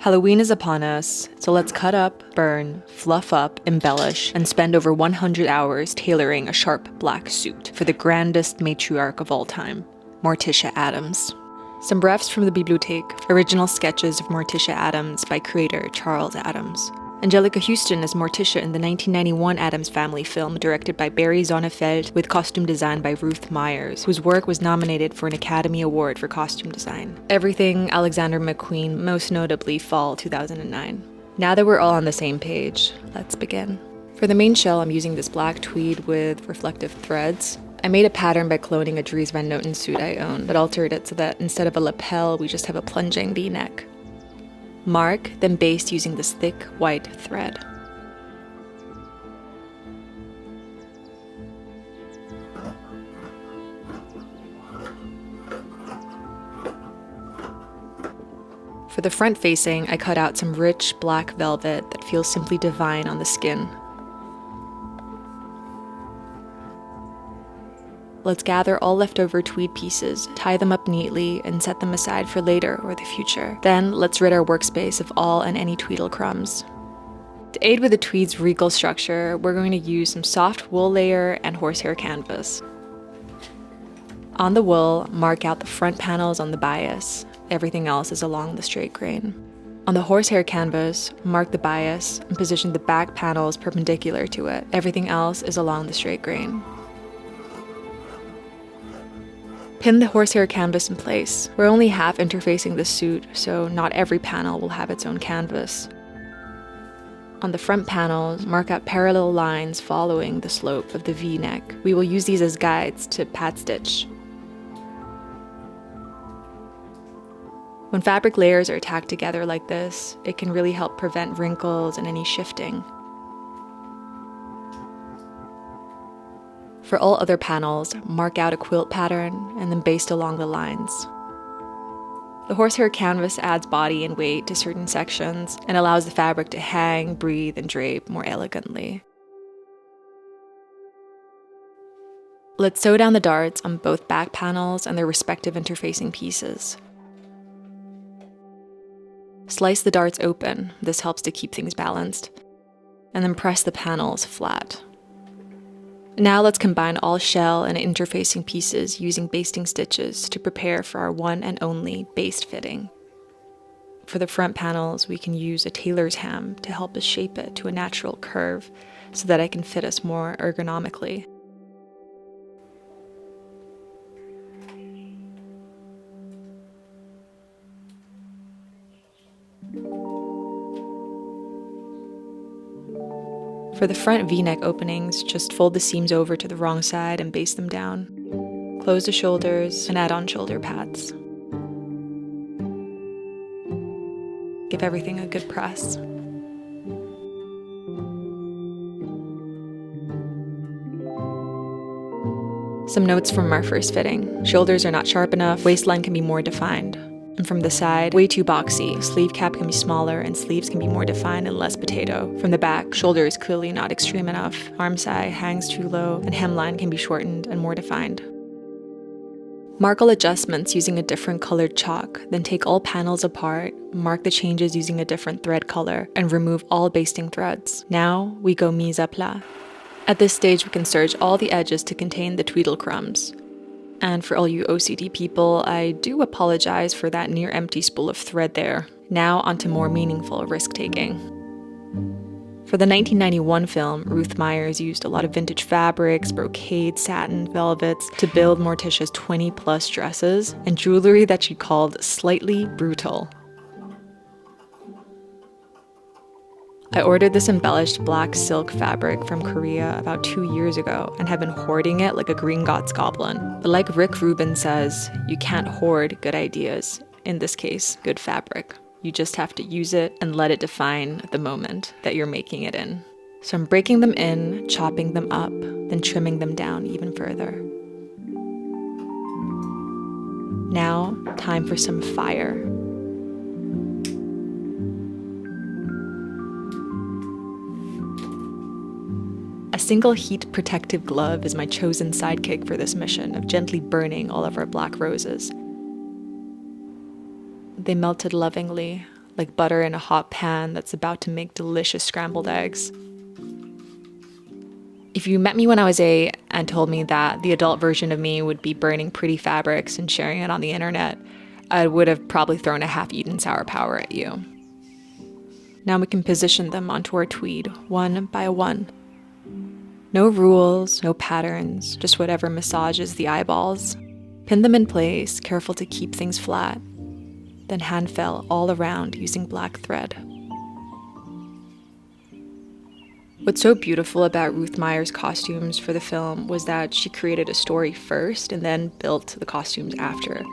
Halloween is upon us, so let's cut up, burn, fluff up, embellish, and spend over 100 hours tailoring a sharp black suit for the grandest matriarch of all time, Morticia Addams. Some refs from the Bibliothèque, original sketches of Morticia Addams by creator Charles Addams. Anjelica Huston as Morticia in the 1991 Addams Family film directed by Barry Sonnenfeld with costume design by Ruth Myers, whose work was nominated for an Academy Award for costume design. Everything Alexander McQueen, most notably Fall 2009. Now that we're all on the same page, let's begin. For the main shell, I'm using this black tweed with reflective threads. I made a pattern by cloning a Dries Van Noten suit I own, but altered it so that instead of a lapel, we just have a plunging V-neck. Mark, then baste using this thick white thread. For the front facing, I cut out some rich black velvet that feels simply divine on the skin. Let's gather all leftover tweed pieces, tie them up neatly, and set them aside for later or the future. Then, let's rid our workspace of all and any tweedle crumbs. To aid with the tweed's regal structure, we're going to use some soft wool layer and horsehair canvas. On the wool, mark out the front panels on the bias. Everything else is along the straight grain. On the horsehair canvas, mark the bias and position the back panels perpendicular to it. Everything else is along the straight grain. Pin the horsehair canvas in place. We're only half interfacing the suit, so not every panel will have its own canvas. On the front panels, mark out parallel lines following the slope of the V-neck. We will use these as guides to pad stitch. When fabric layers are tacked together like this, it can really help prevent wrinkles and any shifting. For all other panels, mark out a quilt pattern and then baste along the lines. The horsehair canvas adds body and weight to certain sections and allows the fabric to hang, breathe, and drape more elegantly. Let's sew down the darts on both back panels and their respective interfacing pieces. Slice the darts open, this helps to keep things balanced, and then press the panels flat. Now let's combine all shell and interfacing pieces using basting stitches to prepare for our one and only baste fitting. For the front panels, we can use a tailor's ham to help us shape it to a natural curve so that it can fit us more ergonomically. For the front V-neck openings, just fold the seams over to the wrong side and baste them down. Close the shoulders and add on shoulder pads. Give everything a good press. Some notes from our first fitting. Shoulders are not sharp enough, waistline can be more defined. And from the side, way too boxy. Sleeve cap can be smaller and sleeves can be more defined and less potato. From the back, shoulder is clearly not extreme enough. Arm side hangs too low and hemline can be shortened and more defined. Mark all adjustments using a different colored chalk, then take all panels apart, mark the changes using a different thread color, and remove all basting threads. Now, we go mise à plat. At this stage, we can serge all the edges to contain the tweedle crumbs. And for all you OCD people, I do apologize for that near empty spool of thread there. Now onto more meaningful risk-taking. For the 1991 film, Ruth Myers used a lot of vintage fabrics, brocade, satin, velvets to build Morticia's 20-plus dresses and jewelry that she called slightly brutal. I ordered this embellished black silk fabric from Korea about 2 years ago and have been hoarding it like a Gringotts goblin. But like Rick Rubin says, you can't hoard good ideas. In this case, good fabric. You just have to use it and let it define the moment that you're making it in. So I'm breaking them in, chopping them up, then trimming them down even further. Now, time for some fire. A single heat protective glove is my chosen sidekick for this mission of gently burning all of our black roses. They melted lovingly, like butter in a hot pan that's about to make delicious scrambled eggs. If you met me when I was 8 and told me that the adult version of me would be burning pretty fabrics and sharing it on the internet, I would have probably thrown a half-eaten sour power at you. Now we can position them onto our tweed, one by one. No rules, no patterns, just whatever massages the eyeballs. Pin them in place, careful to keep things flat. Then hand fell all around using black thread. What's so beautiful about Ruth Meyer's costumes for the film was that she created a story first and then built the costumes after.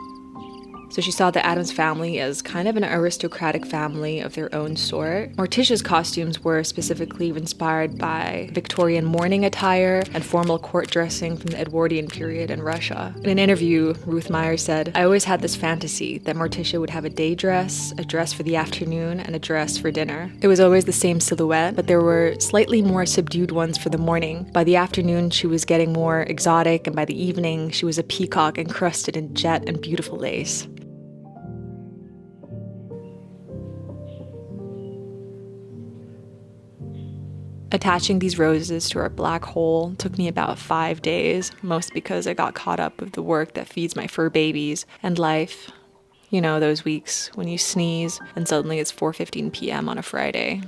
So she saw the Addams family as kind of an aristocratic family of their own sort. Morticia's costumes were specifically inspired by Victorian mourning attire and formal court dressing from the Edwardian period in Russia. In an interview, Ruth Meyer said, "I always had this fantasy that Morticia would have a day dress, a dress for the afternoon, and a dress for dinner. It was always the same silhouette, but there were slightly more subdued ones for the morning. By the afternoon, she was getting more exotic, and by the evening, she was a peacock encrusted in jet and beautiful lace." Attaching these roses to our black hole took me about 5 days, most because I got caught up with the work that feeds my fur babies and life. You know, those weeks when you sneeze and suddenly it's 4:15 p.m. on a Friday.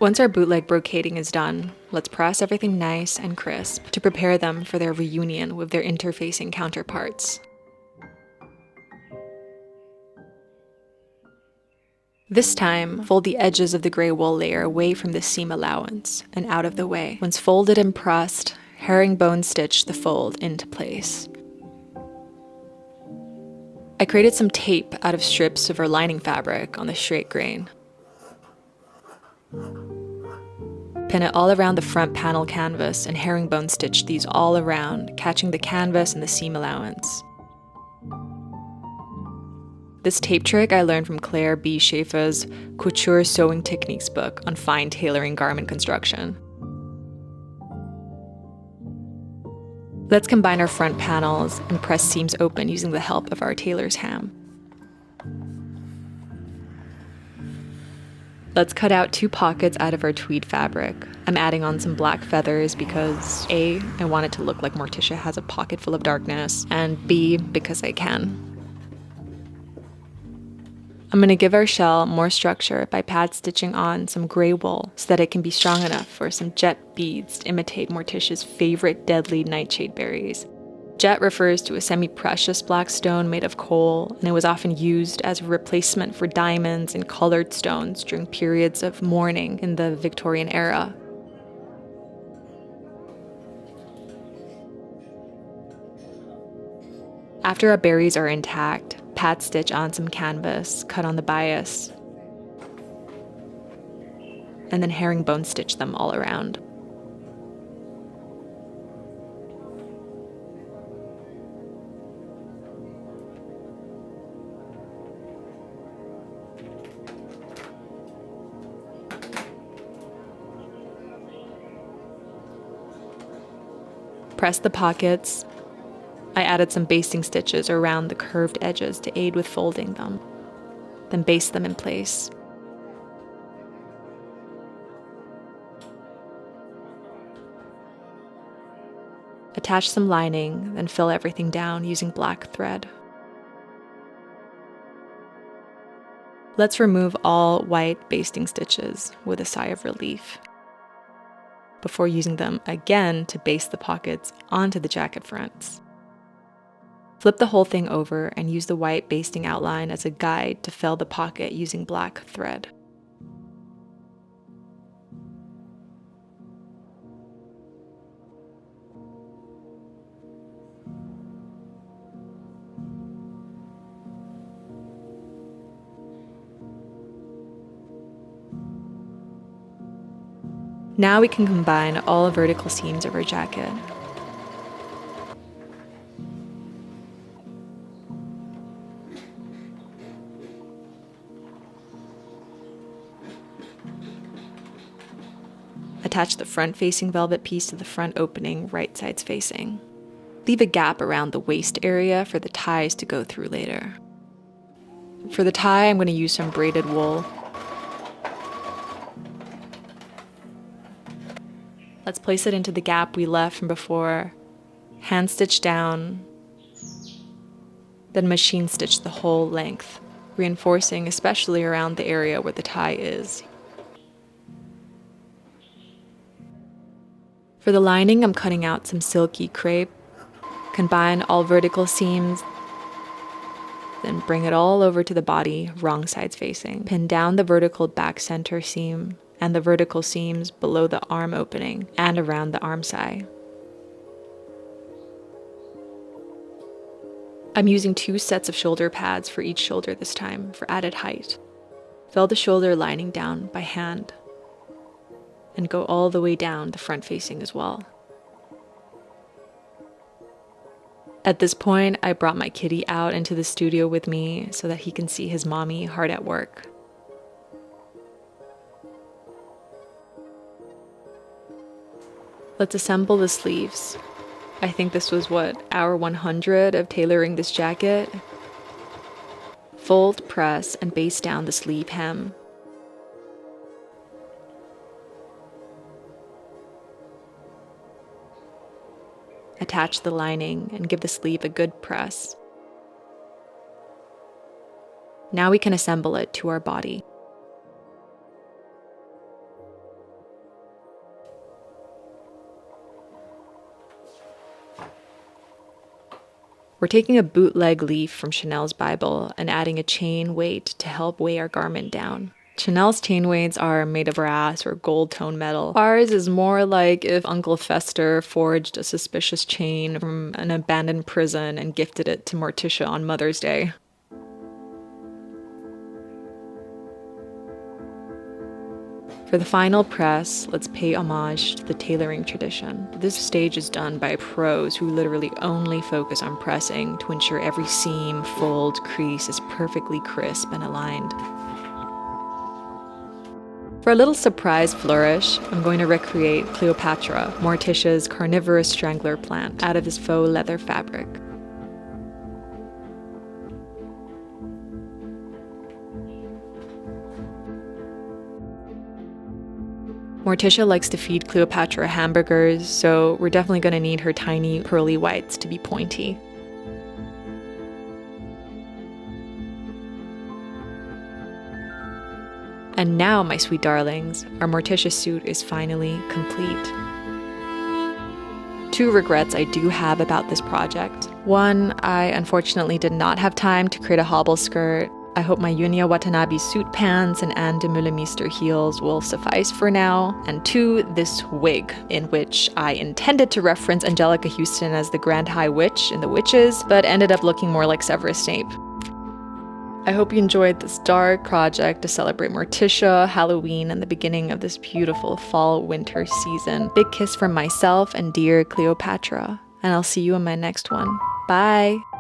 Once our bootleg brocading is done, let's press everything nice and crisp to prepare them for their reunion with their interfacing counterparts. This time, fold the edges of the gray wool layer away from the seam allowance and out of the way. Once folded and pressed, herringbone stitch the fold into place. I created some tape out of strips of our lining fabric on the straight grain. Pin it all around the front panel canvas and herringbone stitch these all around, catching the canvas and the seam allowance. This tape trick I learned from Claire B. SHAEFER's COUTURE Sewing Techniques book on fine tailoring garment construction. Let's combine our front panels and press seams open using the help of our tailor's ham. Let's cut out 2 pockets out of our tweed fabric. I'm adding on some black feathers because A, I want it to look like Morticia has a pocket full of darkness, and B, because I can. I'm going to give our shell more structure by pad stitching on some gray wool so that it can be strong enough for some jet beads to imitate Morticia's favorite deadly nightshade berries. Jet refers to a semi-precious black stone made of coal, and it was often used as a replacement for diamonds and colored stones during periods of mourning in the Victorian era. After our berries are intact, pad stitch on some canvas, cut on the bias, and then herringbone stitch them all around. Press the pockets. I added some basting stitches around the curved edges to aid with folding them, then baste them in place. Attach some lining, then fill everything down using black thread. Let's remove all white basting stitches with a sigh of relief, before using them again to baste the pockets onto the jacket fronts. Flip the whole thing over and use the white basting outline as a guide to fill the pocket using black thread. Now we can combine all vertical seams of our jacket. Attach the front-facing velvet piece to the front opening, right sides facing. Leave a gap around the waist area for the ties to go through later. For the tie, I'm going to use some braided wool. Let's place it into the gap we left from before. Hand stitch down, then machine stitch the whole length, reinforcing especially around the area where the tie is. For the lining, I'm cutting out some silky crepe. Combine all vertical seams, then bring it all over to the body, wrong sides facing. Pin down the vertical back center seam and the vertical seams below the arm opening and around the arm side. I'm using 2 sets of shoulder pads for each shoulder this time for added height. Fill the shoulder lining down by hand and go all the way down the front facing as well. At this point, I brought my kitty out into the studio with me so that he can see his mommy hard at work. Let's assemble the sleeves. I think this was hour 100 of tailoring this jacket. Fold, press, and baste down the sleeve hem. Attach the lining and give the sleeve a good press. Now we can assemble it to our body. We're taking a bootleg leaf from Chanel's Bible and adding a chain weight to help weigh our garment down. Chanel's chain weights are made of brass or gold tone metal. Ours is more like if Uncle Fester forged a suspicious chain from an abandoned prison and gifted it to Morticia on Mother's Day. For the final press, let's pay homage to the tailoring tradition. This stage is done by pros who literally only focus on pressing to ensure every seam, fold, crease is perfectly crisp and aligned. For a little surprise flourish, I'm going to recreate Cleopatra, Morticia's carnivorous strangler plant, out of this faux leather fabric. Morticia likes to feed Cleopatra hamburgers, so we're definitely going to need her tiny pearly whites to be pointy. And now, my sweet darlings, our Morticia suit is finally complete. 2 regrets I do have about this project. 1, I unfortunately did not have time to create a hobble skirt. I hope my Yunya Watanabe suit pants and Anne de Meulemeester heels will suffice for now. And 2, this wig, in which I intended to reference Anjelica Huston as the Grand High Witch in The Witches, but ended up looking more like Severus Snape. I hope you enjoyed this dark project to celebrate Morticia, Halloween, and the beginning of this beautiful fall-winter season. Big kiss from myself and dear Cleopatra, and I'll see you in my next one. Bye!